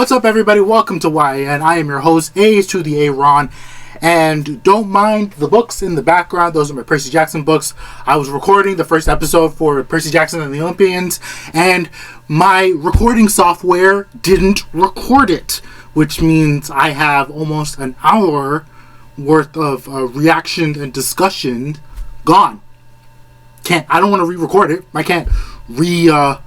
What's up, everybody? Welcome to YN. I am your host, A's to the A Ron. And don't mind the books in the background. Those are my Percy Jackson books. I was recording the first episode for Percy Jackson and the Olympians, and my recording software didn't record it, which means I have almost an hour worth of reaction and discussion gone. I don't want to re-record it. I can't re-feel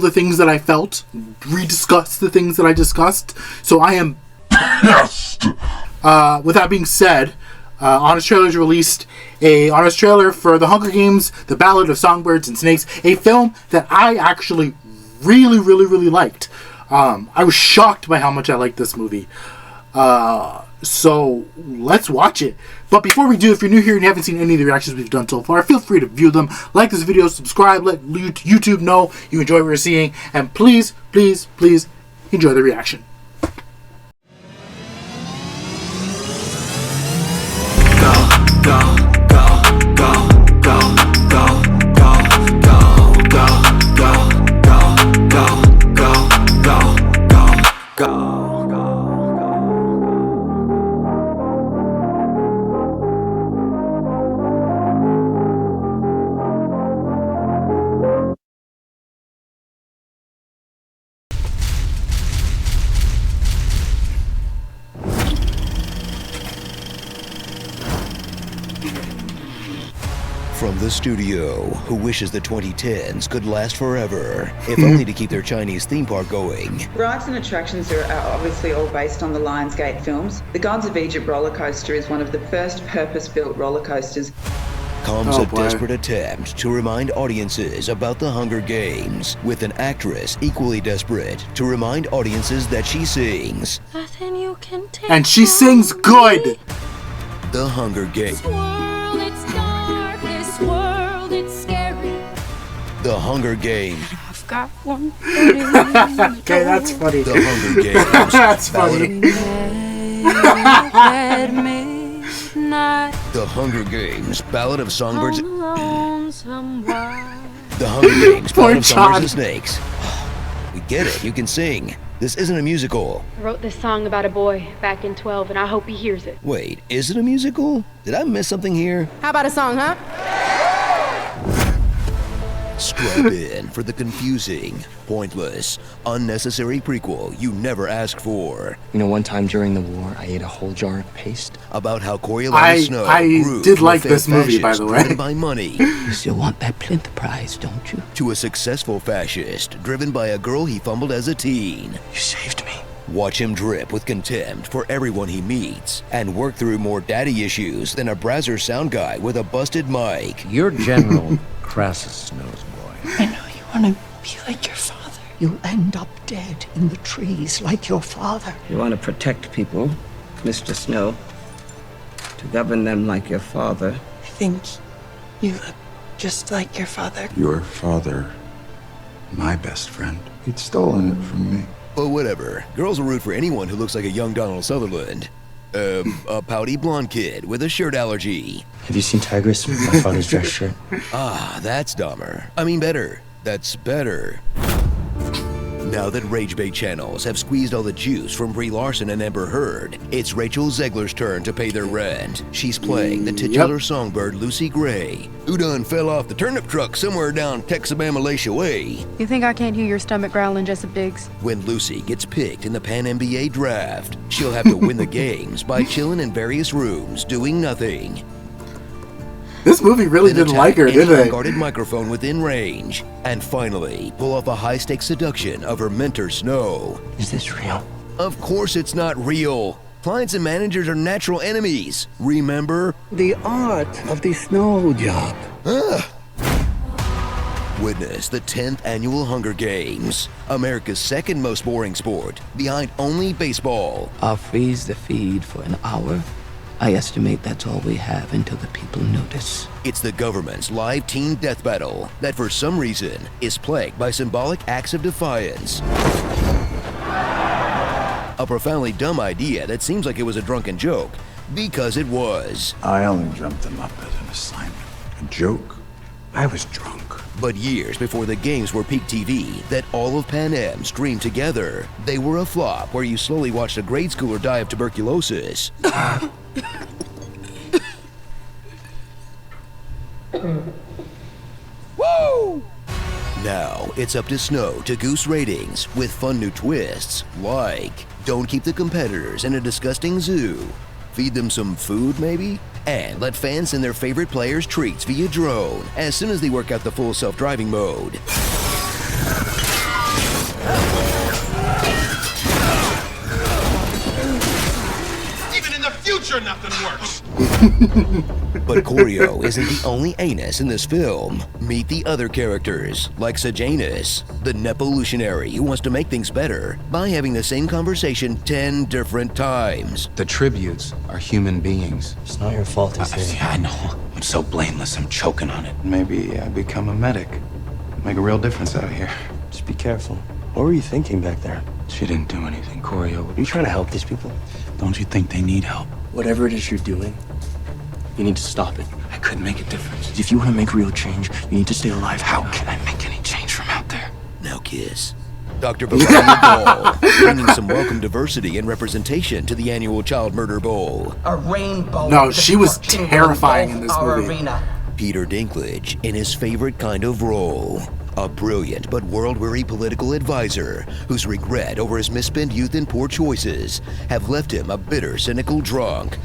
the things that I felt, rediscuss the things that I discussed. So I am pissed. With that being said, Honest Trailers released a Honest Trailer for The Hunger Games, The Ballad of Songbirds and Snakes, a film that I actually really liked. I was shocked by how much I liked this movie. So let's watch it. But before we do, if you're new here and you haven't seen any of the reactions we've done so far, feel free to view them. Like this video, subscribe, let YouTube know you enjoy what you're seeing, and please enjoy the reaction. From the studio, who wishes the 2010s could last forever, if only to keep their Chinese theme park going. Rides and attractions are obviously all based on the Lionsgate films. The Gods of Egypt roller coaster is one of the first purpose-built roller coasters. Comes a desperate attempt to remind audiences about the Hunger Games, with an actress equally desperate to remind audiences that she sings. Nothing you can take. And she sings good! The Hunger Games. The Hunger Games. I've got one. Okay, that's funny. The Hunger Games. That's funny. The Hunger Games, Ballad of Songbirds. The Hunger Games, Ballad of Songbirds and Snakes. We get it, you can sing. This isn't a musical. I wrote this song about a boy back in 12, and I hope he hears it. Wait, is it a musical? Did I miss something here? How about a song, huh? Strap in for the confusing, pointless, unnecessary prequel you never asked for. You know, one time during the war, I ate a whole jar of paste. About how Coriolanus Snow grew did from like a this movie, by the way. driven by money. You still want that plinth prize, don't you? To a successful fascist driven by a girl he fumbled as a teen. You saved me. Watch him drip with contempt for everyone he meets and work through more daddy issues than a Brazzer sound guy with a busted mic. You're General Crassus Snow's boy. I know you want to be like your father. You'll end up dead in the trees like your father. You want to protect people, Mr. Snow, to govern them like your father. I think you look just like your father. Your father, my best friend. He'd stolen it from me. But whatever. Girls will root for anyone who looks like a young Donald Sutherland. A pouty blonde kid with a shirt allergy. Have you seen Tigress, my father's dress shirt? Ah, that's dumber. I mean better. That's better. Now that rage bait channels have squeezed all the juice from Brie Larson and Amber Heard, it's Rachel Zegler's turn to pay their rent. She's playing the titular songbird Lucy Gray, who done fell off the turnip truck somewhere down Texabama-Lacia Way. You think I can't hear your stomach growling, Jessup Diggs? When Lucy gets picked in the Pan-NBA draft, she'll have to win the games by chilling in various rooms, doing nothing. This movie really didn't like her, did they? they? Unguarded microphone within range, and finally pull off a high-stakes seduction of her mentor Snow. Is this real? Of course it's not real. Clients and managers are natural enemies. Remember? The art of the snow job. Witness the 10th annual Hunger Games, America's second most boring sport, behind only baseball. I'll freeze the feed for an hour. I estimate that's all we have until the people notice. It's the government's live teen death battle that for some reason is plagued by symbolic acts of defiance. A profoundly dumb idea that seems like it was a drunken joke, because it was. I only dreamt them up as an assignment. A joke? I was drunk. But years before the games were peak TV that all of Pan Am streamed together, they were a flop where you slowly watched a grade schooler die of tuberculosis. Woo! Now it's up to Snow to goose ratings with fun new twists like don't keep the competitors in a disgusting zoo, feed them some food maybe, and let fans send their favorite players treats via drone as soon as they work out the full self-driving mode. Even in the future, nothing works. But Corio isn't the only anus in this film. Meet the other characters, like Sejanus, the Nepolutionary who wants to make things better by having the same conversation 10 different times. The tributes are human beings. It's not your fault he's here. Yeah, I know. I'm so blameless, I'm choking on it. Maybe I become a medic. Make a real difference out here. Just be careful. What were you thinking back there? She didn't do anything, Corio. Are you trying to help these people? Don't you think they need help? Whatever it is you're doing, you need to stop it. I couldn't make a difference. If you want to make real change, you need to stay alive. How can I make any change from out there? Now kiss. Dr. Valerian Ball, bringing some welcome diversity and representation to the annual Child Murder Bowl. A rainbow. No, she was terrifying in this movie. Arena. Peter Dinklage in his favorite kind of role. A brilliant but world-weary political advisor whose regret over his misspent youth and poor choices have left him a bitter, cynical drunk.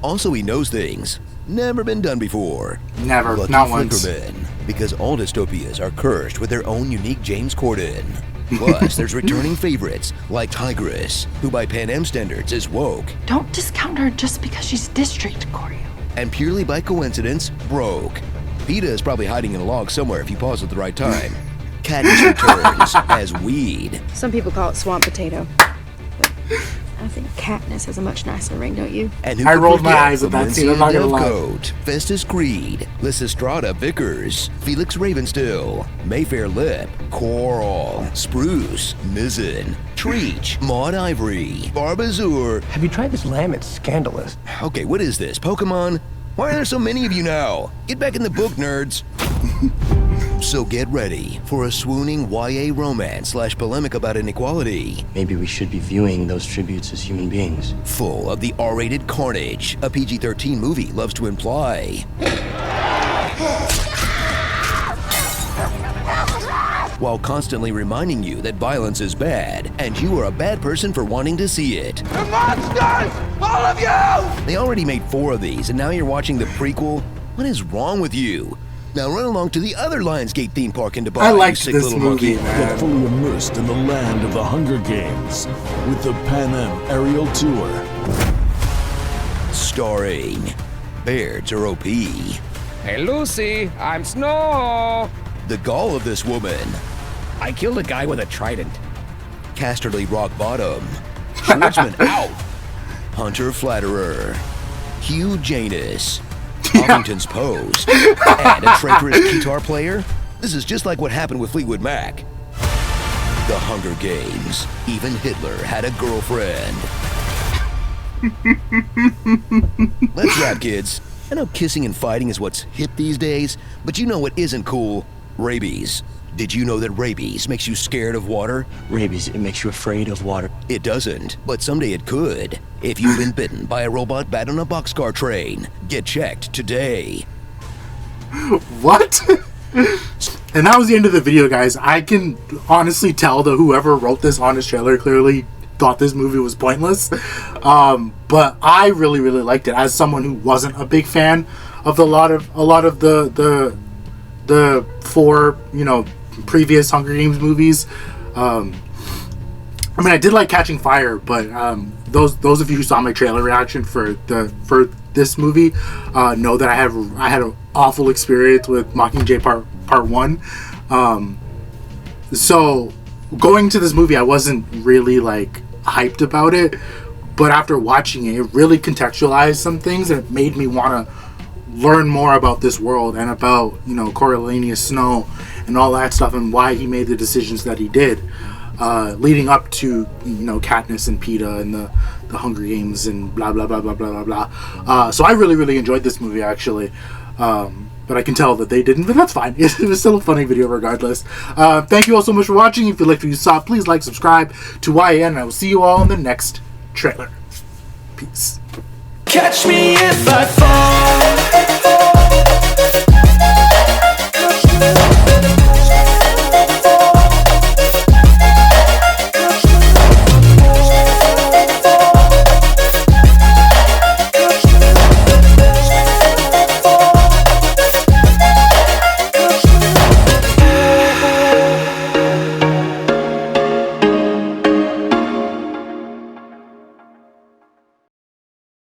Also, he knows things never been done before. Never, Lucky not once. Flickerman, because all dystopias are cursed with their own unique James Corden. Plus, there's returning favorites like Tigress, who by Pan Am standards is woke. Don't discount her just because she's district, Corio. And purely by coincidence, broke. PETA is probably hiding in a log somewhere if you pause at the right time. Katniss returns as Weed. Some people call it swamp potato. But I think Katniss has a much nicer ring, don't you? And who I could rolled my forget eyes at that scene, I'm not gonna lie. Devcoat, Festus Creed, Lysistrata Vickers, Felix Ravenstill, Mayfair Lip, Coral, Spruce, Mizzen, Treach, Maud Ivory, Barbazur. Have you tried this lamb? It's scandalous. Okay, what is this, Pokemon? Why are there so many of you now? Get back in the book, nerds. So get ready for a swooning YA romance / polemic about inequality. Maybe we should be viewing those tributes as human beings. Full of the R-rated carnage a PG-13 movie loves to imply. While constantly reminding you that violence is bad, and you are a bad person for wanting to see it. The monsters! All of you! They already made 4 of these, and now you're watching the prequel? What is wrong with you? Now run along to the other Lionsgate theme park in Dubai. I liked you sick this little movie, monkey. man. Get fully immersed in the land of the Hunger Games with the Pan Am Aerial Tour. Starring Beards are OP. Hey, Lucy, I'm Snow. The gall of this woman. I killed a guy with a trident. Casterly Rock Bottom. Schwartzman out. Hunter Flatterer. Hugh Janus. Huffington's Post. And a traitorous guitar player? This is just like what happened with Fleetwood Mac. The Hunger Games. Even Hitler had a girlfriend. Let's wrap, kids. I know kissing and fighting is what's hip these days, but you know what isn't cool? Rabies. Did you know that rabies makes you scared of water? Rabies, it makes you afraid of water. It doesn't, but someday it could. If you've been bitten by a robot bat on a boxcar train, get checked today. What? And that was the end of the video, guys. I can honestly tell that whoever wrote this honest trailer clearly thought this movie was pointless. But I really, really liked it. As someone who wasn't a big fan of a lot of the 4, previous Hunger Games movies. I mean, I did like Catching Fire, but those of you who saw my trailer reaction for this movie know that I had an awful experience with Mockingjay Part 1. So going to this movie, I wasn't really like hyped about it, but after watching it, it really contextualized some things and it made me want to learn more about this world and about Coriolanus Snow and all that stuff and why he made the decisions that he did, leading up to Katniss and PETA and the Hunger Games and blah blah blah blah blah blah blah. So I really, really enjoyed this movie actually. But I can tell that they didn't, but that's fine. It was still a funny video regardless. Thank you all so much for watching. If you liked what you saw, please like, subscribe to YAN, and I will see you all in the next trailer. Peace. Catch me if I fall.